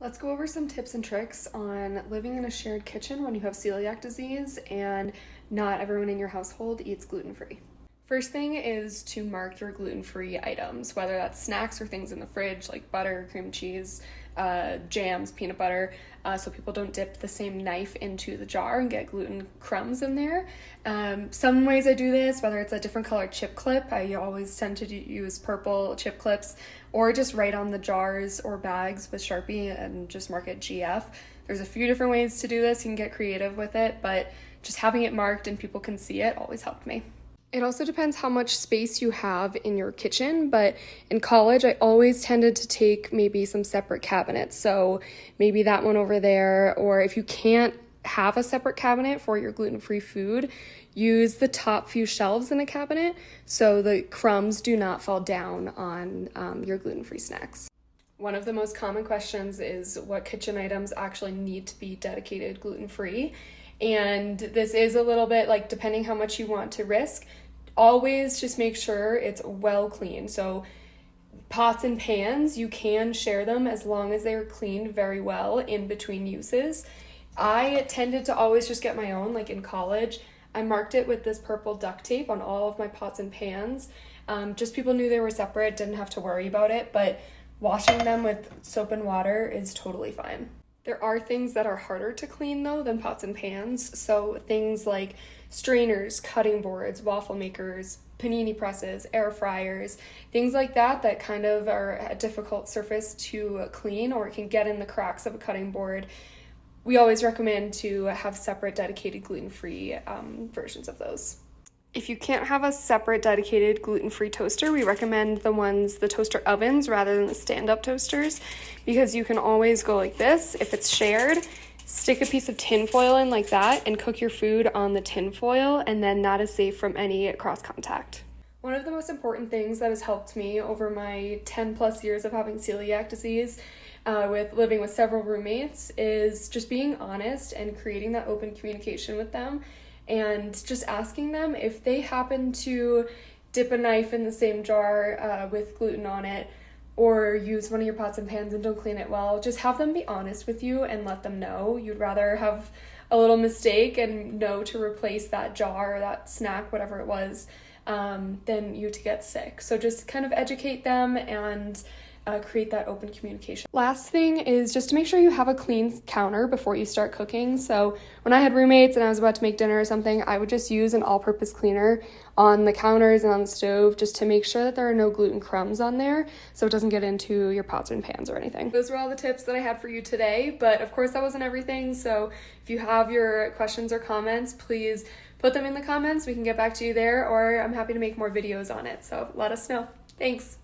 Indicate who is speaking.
Speaker 1: Let's go over some tips and tricks on living in a shared kitchen when you have celiac disease and not everyone in your household eats gluten-free. First thing is to mark your gluten-free items, whether that's snacks or things in the fridge like butter, cream cheese, jams, peanut butter, so people don't dip the same knife into the jar and get gluten crumbs in there. Some ways I do this, whether it's a different colored chip clip, I always tend to use purple chip clips, or just write on the jars or bags with Sharpie and just mark it GF. There's a few different ways to do this. You can get creative with it, but just having it marked and people can see it always helped me. It also depends how much space you have in your kitchen, but in college I always tended to take maybe some separate cabinets. So maybe that one over there, or if you can't have a separate cabinet for your gluten-free food, use the top few shelves in a cabinet so the crumbs do not fall down on your gluten-free snacks. One of the most common questions is what kitchen items actually need to be dedicated gluten-free. And this is a little bit like, depending how much you want to risk, always just make sure it's well cleaned. So pots and pans, you can share them as long as they're cleaned very well in between uses. I tended to always just get my own, like in college. I marked it with this purple duct tape on all of my pots and pans. Just people knew they were separate, didn't have to worry about it, but washing them with soap and water is totally fine. There are things that are harder to clean though than pots and pans. So things like strainers, cutting boards, waffle makers, panini presses, air fryers, things like that kind of are a difficult surface to clean, or it can get in the cracks of a cutting board. We always recommend to have separate dedicated gluten-free versions of those. If you can't have a separate dedicated gluten-free toaster, we recommend the toaster ovens rather than the stand-up toasters, because you can always go like this. If it's shared, stick a piece of tin foil in like that and cook your food on the tin foil, and then that is safe from any cross contact. One of the most important things that has helped me over my 10 plus years of having celiac disease, with living with several roommates, is just being honest and creating that open communication with them, and just asking them if they happen to dip a knife in the same jar with gluten on it, or use one of your pots and pans and don't clean it well. Just have them be honest with you and let them know. You'd rather have a little mistake and know to replace that jar or that snack, whatever it was, than you to get sick. So just kind of educate them and create that open communication. Last thing is just to make sure you have a clean counter before you start cooking. So when I had roommates and I was about to make dinner or something, I would just use an all-purpose cleaner on the counters and on the stove just to make sure that there are no gluten crumbs on there so it doesn't get into your pots and pans or anything. Those were all the tips that I had for you today, but of course that wasn't everything. So if you have your questions or comments, please put them in the comments. We can get back to you there, or I'm happy to make more videos on it. So let us know. Thanks.